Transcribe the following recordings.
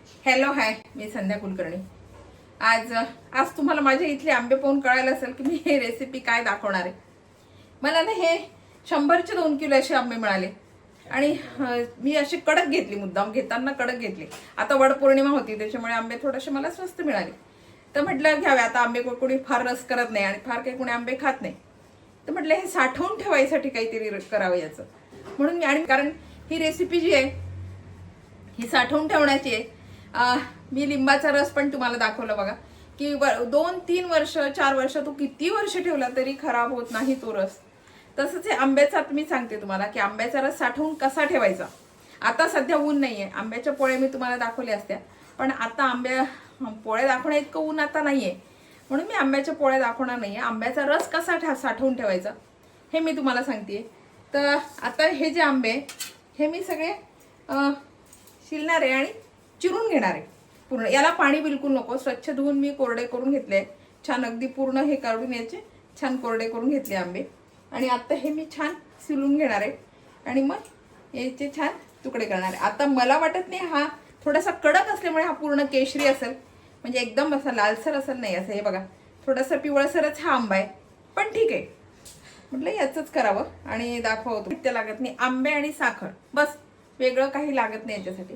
Hello hi, मी संध्या कुलकर्णी। आज आज तुम्हाला माझ्या इथले आंबे पाहून कळायला असेल की मी हे रेसिपी काय दाखवणार आहे। मला ना हे 100चे 2 किलो असे आंबे मिळाले आणि मी अशी कडक घेतली, मुद्दाम घेताना कडक घेतली। आता वडपौर्णिमा होती त्याच्यामुळे आंबे थोडेसे मला स्वस्त मिळाले, तर म्हटलं घ्यावे। आता आंबे कोणी फार रस करत नाही आणि फार काही कोणी आंबे खात नाही, तर म्हटलं हे साठवून ठेवायसाठी काहीतरी करावं याचं म्हणून मी। आणि कारण ही रेसिपी जी आहे ही साठवून ठेवण्याची आहे। मी लिंबाचा रस पण तुम्हाला दाखवला बघा की 2-3 वर्ष 4 वर्ष तो किती वर्ष ठेवला तरी खराब होत नाही तो रस। तसंच हे आंब्याचा मी सांगते तुम्हाला की आंब्याचा रस साठवून कसा ठेवायचा। आता सध्या ऊन नाहीये, आंब्याच्या पोळ्या मी तुम्हाला दाखवल्या असत्या, पण आता पोळ्या दाखवण्या इतकं ऊन आता नाहीये म्हणून मी आंब्याच्या पोळ्या दाखवणार नाहीये। आंब्याचा रस कसा साठवून ठेवायचा हे मी तुम्हाला सांगते। तर आता हे जे आंबे हे मी सगळे शिलणार आहे आणि चिरून घेणार आहे पूर्ण। याला पाणी बिलकुल नको, स्वच्छ धुवून मी कोरडे करून घेतले छान, अगदी पूर्ण हे काढून याचे छान कोरडे करून घेतले आंबे। आणि आता हे मी छान शिलून घेणार आहे आणि मग याचे छान तुकडे करणार आहे। आता मला वाटत नाही हा थोडासा कडक असल्यामुळे हा पूर्ण केशरी असेल, म्हणजे एकदम असा लालसर असेल नाही असं। हे बघा थोडासा पिवळसरच हा आंबा आहे, पण ठीक आहे म्हटलं याचंच करावं आणि दाखवतो। ते लागत नाही, आंबे आणि साखर बस, वेगळं काही लागत नाही याच्यासाठी।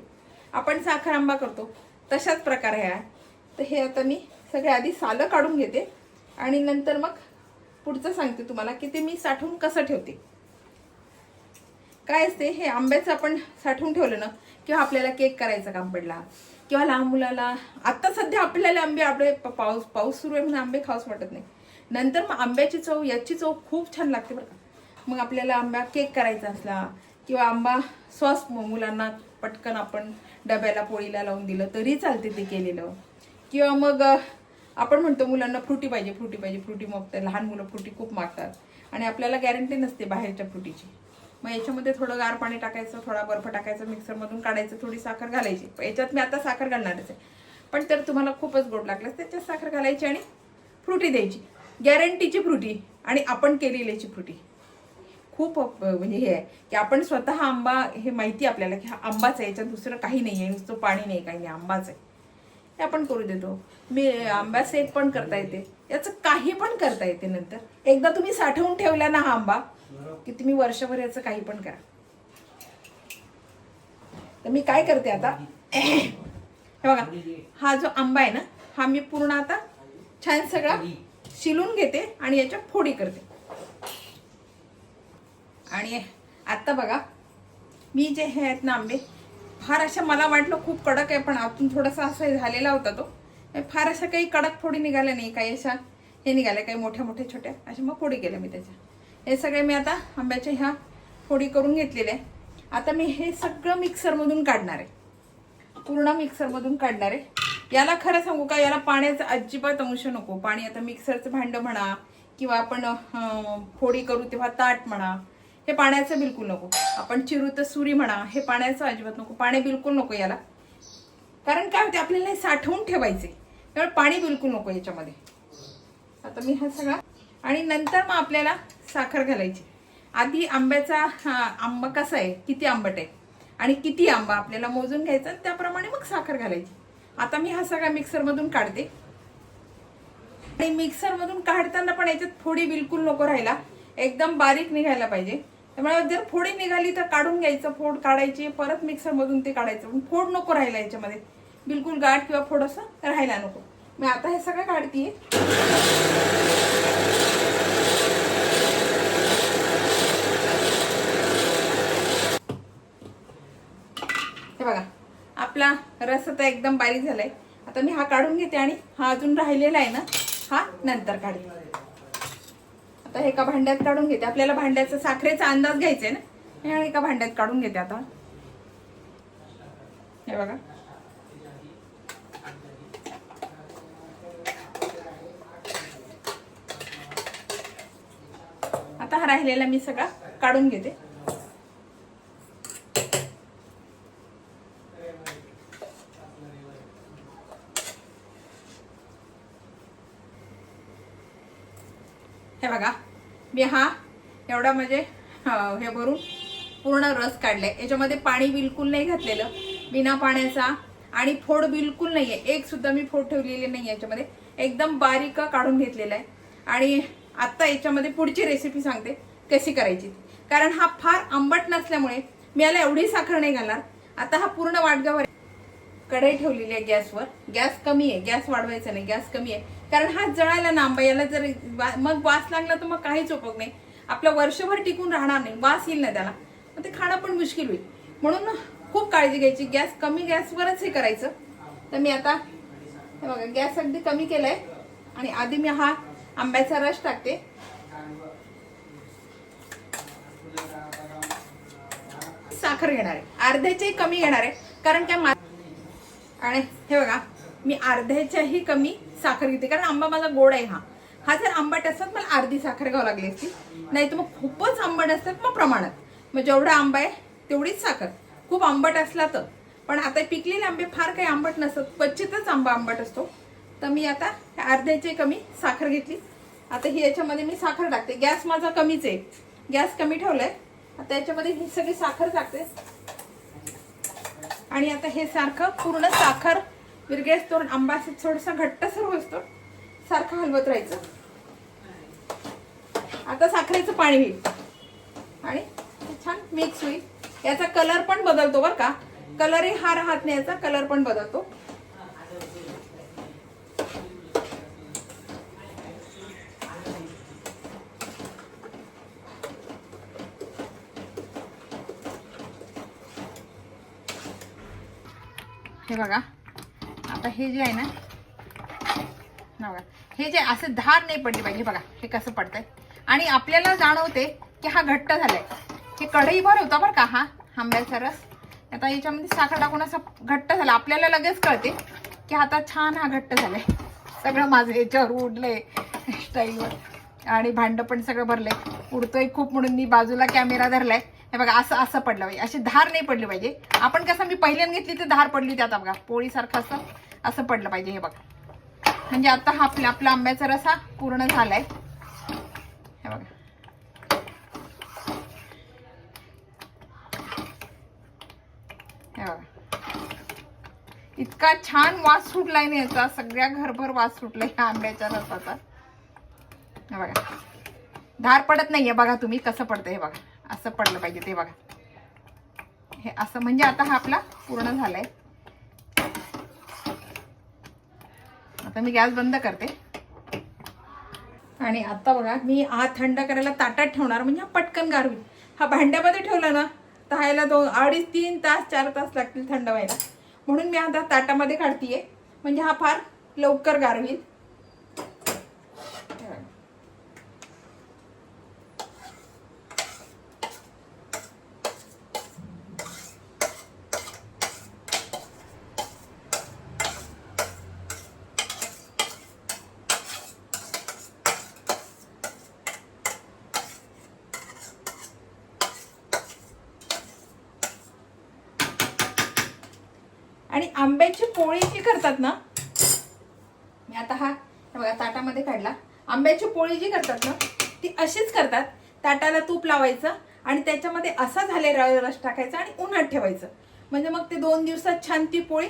आपण साखर आंबा करतो तशाच प्रकारे आहे। तर हे आता मी सगळे आधी सालं काढून घेते आणि नंतर मग पुढचं सांगते तुम्हाला की ते मी साठवून कसं ठेवते। काय असते हे आंब्याचं आपण साठवून ठेवलं ना किंवा आपल्याला केक करायचं काम पडला किंवा लहान मुलाला, आता सध्या आपल्याला आंबे आपले पाऊस सुरू आहे म्हणून आंबे खाऊच वाटत नाही, नंतर मग आंब्याची चव याची चव खूप छान लागते बरं का। मग आपल्याला आंबा केक करायचा असला किंवा आंबा सॉस मुलांना पटकन आपण डब्याला पोळीला लावून दिलं तरी चालते ते केलेलं, किंवा मग आपण म्हणतो मुलांना फ्रुटी पाहिजे फ्रुटी पाहिजे, फ्रुटी मागतात लहान मुलं, फ्रुटी खूप मागतात आणि आपल्याला गॅरंटी नसते बाहेरच्या फ्रुटीची। मग याच्यामध्ये थोडं गार पाणी टाकायचं, थोडा बर्फ टाकायचं, मिक्सरमधून काढायचं, थोडी साखर घालायची। याच्यात मी आता साखर घालणारच आहे, पण तर तुम्हाला खूपच गोड लागलं त्याच्यात साखर घालायची आणि फ्रुटी द्यायची, गॅरंटीची फ्रुटी आणि आपण केलेल्याची फ्रुटी। खूप म्हणजे हे आहे की आपण स्वतः आंबा, हे माहिती आपल्याला की हा आंबाच आहे, याच्यात दुसरं काही नाही आहे, नुसतं पाणी नाही काही नाही, आंबाच आहे, हे आपण करू देतो। मी आंबा सेक पण करता येते, याचं काही पण करता येते। नंतर एकदा तुम्ही साठवून ठेवला ना हा आंबा की तुम्ही वर्षभर याचं काही पण करा। तर मी काय करते आता, हे बघा हा जो आंबा आहे ना हा मी पूर्ण आता छान सगळा शिलून घेते आणि याच्या फोडी करते। आणि आता बघा मी जे हे आहेत ना आंबे फार अशा, मला वाटलं खूप कडक आहे पण आतून थोडासा असा झालेला होता तो, फार अशा काही कडक फोडी निघाल्या नाही, काही अशा हे निघाल्या काही मोठ्या मोठ्या छोट्या अशा, मग फोडी केल्या मी त्याच्या। हे सगळे मी आता आंब्याच्या ह्या फोडी करून घेतलेल्या आहे। आता मी हे सगळं मिक्सरमधून काढणार आहे, पूर्ण मिक्सरमधून काढणार आहे। याला खरं सांगू का, याला पाण्याचा अजिबात अंश नको। पाणी आता मिक्सरचं भांडं म्हणा किंवा आपण फोडी करू तेव्हा ताट म्हणा, हे पाण्याचं बिलकुल नको। आपण चिरू तर सुरी म्हणा, हे पाण्याचं अजिबात नको, पाणी बिलकुल नको याला। कारण काय होते आपल्याला हे साठवून ठेवायचे, त्यामुळे पाणी बिलकुल नको याच्यामध्ये। आता मी हा सगळा, आणि नंतर मग आपल्याला साखर घालायची। आधी आंब्याचा आंबा कसा आहे, किती आंबट आहे आणि किती आंबा आपल्याला मोजून घ्यायचा, त्याप्रमाणे मग साखर घालायची। आता मी हा सगळा मिक्सरमधून काढते आणि मिक्सरमधून काढताना पण याच्यात फोडी बिलकुल नको राहायला, एकदम बारीक निघायला पाहिजे। त्यामुळे जर फोडी निघाली तर काढून घ्यायचं, फोड काढायची, परत मिक्सरमधून ते काढायचं, पण फोड नको राहायला याच्यामध्ये, बिलकुल गाठ किंवा फोड असं राहायला नको। मी आता हे सगळं काढतीये। हे बघा आपला रस आता एकदम बारीक झालाय। आता मी हा काढून घेते आणि हा अजून राहिलेला आहे ना हा नंतर काढते। आता हे एका भांड्यात काढून घेते, आपल्याला भांड्याचा साखरेचा अंदाज घ्यायचा आहे ना, हे एका भांड्यात काढून घेते आता। हे बघा आता हा राहिलेला मी सगळा काढून घेते। हे बघा मी हा एवढा म्हणजे हे भरून पूर्ण रस काढलाय, याच्यामध्ये पाणी बिलकुल नाही घातलेलं, बिना पाण्याचा आणि फोड बिलकुल नाही आहे, एक सुद्धा मी फोड ठेवलेली नाही याच्यामध्ये, एकदम बारीक काढून घेतलेला आहे. आणि आता याच्यामध्ये पुढची रेसिपी सांगते कशी करायची, कारण हा फार आंबट नसल्यामुळे मी याला एवढी साखर नाही घालणार. आता हा पूर्ण वाटगावर कढई ठेवलेली आहे गॅसवर, गॅस कमी आहे, गॅस वाढवायचा नाही, गॅस कमी आहे, कारण हा जळायला ना आंबा, याला जर मग वास लागला तर मग काहीच उपयोग नाही, आपलं वर्षभर टिकून राहणार नाही, वास येईल ना त्याला, मग ते खाणं पण मुश्किल होईल. म्हणून खूप काळजी घ्यायची, गॅस कमी गॅसवरच हे करायचं. तर मी आता हे बघा गॅस अगदी कमी केलाय आणि आधी मी हा आंब्याचा रस टाकते. साखर घेणार आहे, अर्ध्याच्याही कमी घेणार आहे, कारण त्या आणि हे बघा मी अर्ध्याच्याही कमी साखर घेते, कारण आंबा माझा गोड आहे. हा जर आंबट असतात मला अर्धी साखर घ्यावं लागली असती, नाही तर मग खूपच आंबट असतात मग प्रमाणात, मग जेवढा आंबा आहे तेवढीच साखर. खूप आंबट असला तर, पण आता पिकलेले आंबे फार काही आंबट नसतात, क्वचितच आंबा आंबट असतो. तर मी आता अर्ध्याची कमी साखर घेतली. आता ही याच्यामध्ये मी साखर टाकते, गॅस माझा कमीच आहे, गॅस कमी ठेवलाय. आता याच्यामध्ये ही सगळी साखर टाकते आणि आता हे सारखं पूर्ण साखर विरघळेस तोरण आंबा असं थोडासा घट्टसर होतो सारखं हलवत राहायचं. आता साखरेचं पाणी होईल आणि छान मिक्स होईल. याचा कलर पण बदलतो बरं का, कलरही हा राहत नाही, याचा कलर पण बदलतो. हे बघा आता हे जे आहे ना, बघा हे जे असे धार नाही पडली पाहिजे, बघा हे कसं पडतंय आणि आपल्याला जाणवते की हा घट्ट झालाय. हे कढईभर होता बरं का हा आंब्याचा रस. आता याच्यामध्ये साखर टाकून असं घट्ट झाला, आपल्याला लगेच कळते की आता छान हा घट्ट झालाय. सगळं माझं याच्यावर उडलंय स्टाईलवर आणि भांड पण सगळं भरलंय, उडतोय खूप म्हणून मी बाजूला कॅमेरा धरलाय. हे बघा असं असं पडलं पाहिजे, अशी धार नाही पडली पाहिजे. आपण कसं मी पहिल्यांदा घेतली तर धार पडली, त्यात बघा पोळीसारखं असं असं पडलं पाहिजे. हे बघा म्हणजे आता हा आपला आंब्याचा रस हा पूर्ण झालाय. हे बघा हे बघा इतका छान वास सुटलाय ना याचा, सगळ्या घरभर वास सुटलाय ह्या आंब्याच्या रसाचा. हे बघा धार पडत नाहीये, बघा तुम्ही कसं पडतं, हे बघा असं पडलं पाहिजे. ते बघा हे असं, म्हणजे आता हा आपला पूर्ण झालाय. आता मी गॅस बंद करते आणि आता बघा मी हा थंड करायला ताटात ठेवणार, म्हणजे हा पटकन गार होईल. हा भांड्यामध्ये ठेवला ना तर ह्याला 2-2.5-3 तास 4 तास लागतील थंड व्हायला, म्हणून मी आता ताटामध्ये काढतीये, म्हणजे हा फार लवकर गार होईल. आणि आंब्याची पोळी जी करतात ना, मी आता हा बघा ताटामध्ये काढला, आंब्याची पोळी जी करतात ना ती अशीच करतात. ताटाला तूप लावायचं आणि त्याच्यामध्ये असा झालेला रस टाकायचा आणि उन्हात ठेवायचं, म्हणजे मग ते 2 दिवसात छान ती पोळी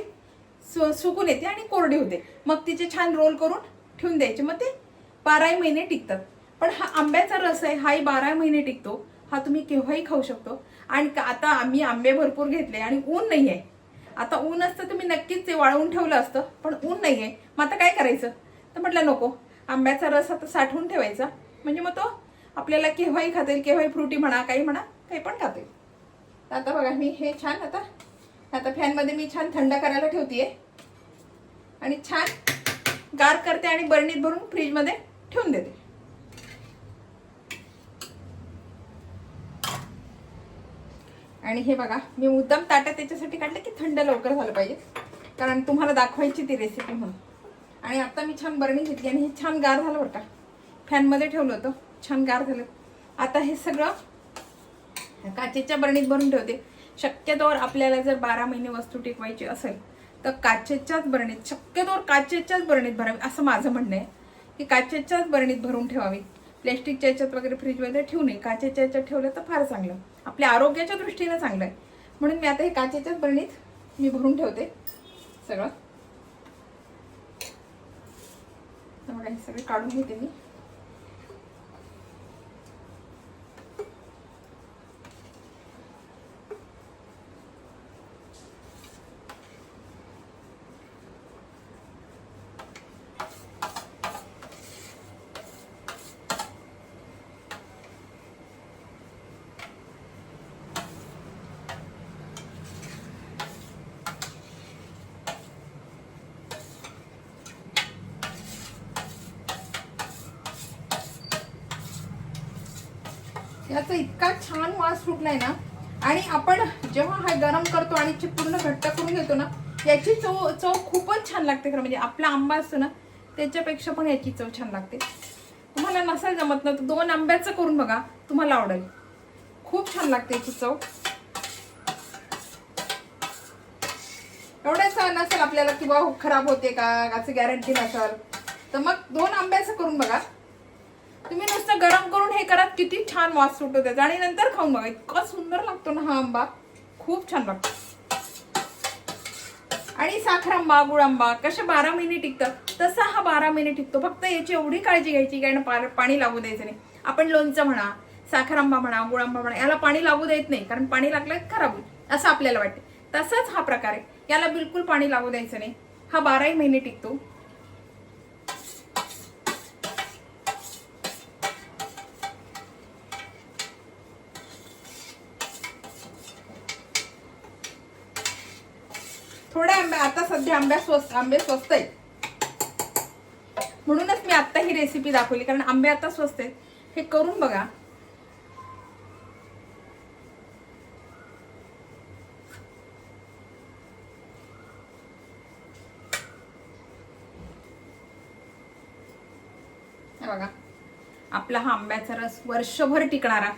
सुकून येते आणि कोरडी होते. मग तिचे छान रोल करून ठेवून द्यायचे, मग ते 12 महिने टिकतात. पण हा आंब्याचा रस आहे, हाही 12 महिने टिकतो, हा तुम्ही केव्हाही खाऊ शकतो. आणि आता आम्ही आंबे भरपूर घेतले आणि ऊन नाही आहे. आता ऊन असतं तर मी नक्कीच ते वाळवून ठेवलं असतं, पण ऊन नाहीये. मग आता काय करायचं, तर म्हटलं नको, आंब्याचा रस आता साठवून ठेवायचा, म्हणजे मग तो आपल्याला केव्हाही खाता येईल, केव्हाही फ्रुटी म्हणा काही म्हणा काही पण खाता येईल. तर आता बघा मी हे छान आता फॅनमध्ये मी छान थंड करायला ठेवतीये आणि छान गार करते आणि बरणीत भरून फ्रीजमध्ये ठेवून देते. आणि हे बघा मी मुद्दाम ताटात त्याच्यासाठी काढलं की थंड लवकर झालं पाहिजे, कारण तुम्हाला दाखवायची ती रेसिपी म्हणून. आणि आता मी छान बरणी घेतली आणि हे छान गार झालं बरं का, फॅनमध्ये ठेवलं होतं, छान गार झालं. आता हे सगळं काचेच्या बरणीत भरून ठेवते. शक्यतोवर आपल्याला जर 12 महिने वस्तू टिकवायची असेल तर काचेच्याच बरणीत, शक्यतोवर काचेच्याच बरणीत भरावी असं माझं म्हणणं आहे, की काचेच्याच बरणीत भरून ठेवावी. प्लॅस्टिकच्या याच्यात वगैरे फ्रीजमध्ये ठेवू नये, काचेच्या याच्यात ठेवलं तर फार चांगलं, आपल्या आरोग्याच्या दृष्टीने चांगलं आहे. म्हणून मी आता हे काचेच्याच बरणीत मी भरून ठेवते. सगळं. बघा हे सगळे काढून घेते मी. याचा इतका छान वास सुटलाय ना. आणि आपण जेव्हा हा गरम करतो आणि पूर्ण घट्ट करून घेतो ना, याची चव चव खूपच छान लागते खरं. म्हणजे आपला आंबा असतो ना त्याच्यापेक्षा पण याची चव छान लागते. तुम्हाला नसेल जमत ना तर 2 आंब्याचं करून बघा, तुम्हाला आवडेल. खूप छान लागते याची चव. एवढंच नसेल आपल्याला की बा खराब होते का याची गॅरंटी नसेल तर मग 2 आंब्याचं करून बघा. तुम्ही नुसतं गरम करून हे करा, किती छान वास सुटतो त्याचा. आणि नंतर खाऊन बघा, इतका सुंदर लागतो ना हा आंबा, खूप छान लागतो. आणि साखर आंबा, गुळ आंबा कसे 12 महिने टिकतात तसा हा 12 महिने टिकतो. फक्त याची एवढी काळजी घ्यायची कारण पाणी लागू द्यायचं नाही. आपण लोणचं म्हणा, साखर आंबा म्हणा, गुळ आंबा म्हणा, याला पाणी लागू देत नाही कारण पाणी लागलं खराब होईल असं आपल्याला वाटते. तसाच हा प्रकार आहे, याला बिलकुल पाणी लागू द्यायचं नाही. हा 12 महिने टिकतो. थोड्या आंब्या आता सध्या आंबे स्वस्त आहेत म्हणूनच मी आता ही रेसिपी दाखवली, कारण आंबे आता स्वस्त आहेत. हे करून बघा. बघा आपला हा आंब्याचा रस वर्षभर टिकणारा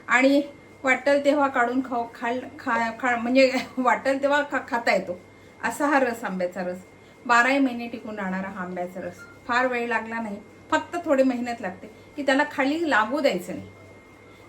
आणि वाटेल तेव्हा काढून म्हणजे वाटेल तेव्हा खाता येतो असा हा रस, आंब्याचा रस. 12 महिने टिकून राहणारा हा आंब्याचा रस. फार वेळ लागला नाही, फक्त थोडी मेहनत लागते की त्याला खाली लागू द्यायचं नाही.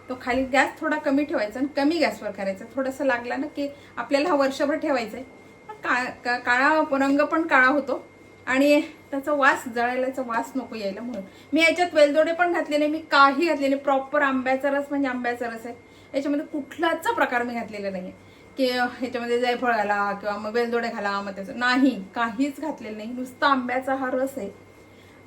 तो खाली गॅस थोडा कमी ठेवायचा आणि कमी गॅसवर करायचा. थोडंसं लागला ना की आपल्याला हा वर्षभर ठेवायचा आहे. काळा रंग पण काळा होतो आणि त्याचा वास, जळायलाचा वास नको यायला म्हणून मी याच्यात वेलदोडे पण घातलेले, मी काही घातलेले. प्रॉपर आंब्याचा रस म्हणजे आंब्याचा रस आहे. याच्यामध्ये कुठलाच प्रकार मी घातलेला नाहीये की ह्याच्यामध्ये जायफळ घाला किंवा मग वेलदोडे घाला, मग त्याचं नाही, काहीच घातलेलं नाही. नुसता आंब्याचा हा रस आहे.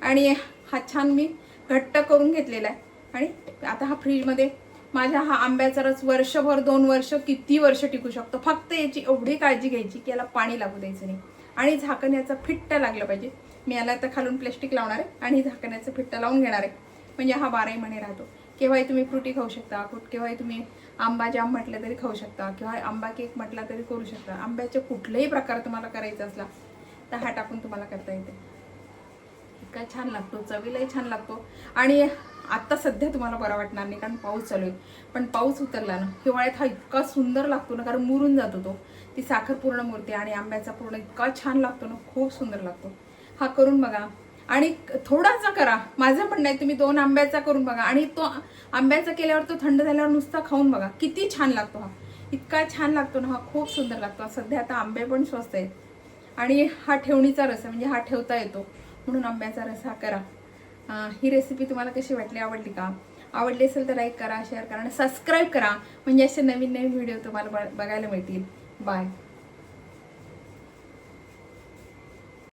आणि हा छान मी घट्ट करून घेतलेला आहे. आणि आता हा फ्रीजमध्ये माझा हा आंब्याचा रस वर्षभर, 2 वर्ष, किती वर्ष टिकू शकतो. फक्त याची एवढी काळजी घ्यायची की याला पाणी लागू द्यायचं नाही आणि झाकण याचं फिट्ट लागलं पाहिजे. मी याला आता खालून प्लास्टिक लावणार आहे आणि झाकणाचं फिट्ट लावून घेणार आहे. म्हणजे हा 12 महिने राहतो. केव्हाही तुम्ही फ्रुटी खाऊ शकता, केव्हाही तुम्ही आंबा जाम म्हटलं तरी खाऊ शकता, किंवा आंबा केक म्हटला तरी करू शकता. आंब्याचे कुठलेही प्रकार तुम्हाला करायचा असला तर हा टाकून तुम्हाला करता येते. इतका छान लागतो, चवीलाही छान लागतो. आणि आता सध्या तुम्हाला बरं वाटणार नाही कारण पाऊस चालू आहे, पण पाऊस उतरला ना हिवाळ्यात हा इतका सुंदर लागतो ना, कारण मुरून जातो तो, ती साखर पूर्ण मुरते आणि आंब्याचा पूर्ण इतका छान लागतो ना, खूप सुंदर लागतो. हा करून बघा आणि थोडासा करा. माझं म्हणणं आहे तुम्ही 2 आंब्याचा करून बघा आणि तो आंब्याचा केल्यावर तो थंड झाल्यावर नुसता खाऊन बघा, किती छान लागतो. हा इतका छान लागतो ना, हा खूप सुंदर लागतो. सध्या आता आंबे पण स्वस्त आहेत आणि हा ठेवणीचा रस आहे, म्हणजे हा ठेवता येतो म्हणून आंब्याचा रस हा करा. ही रेसिपी तुम्हाला कशी वाटली, आवडली का? आवडली असेल तर लाईक करा, शेअर करा आणि सबस्क्राईब करा, म्हणजे असे नवीन नवीन व्हिडिओ तुम्हाला बघायला मिळतील. बाय.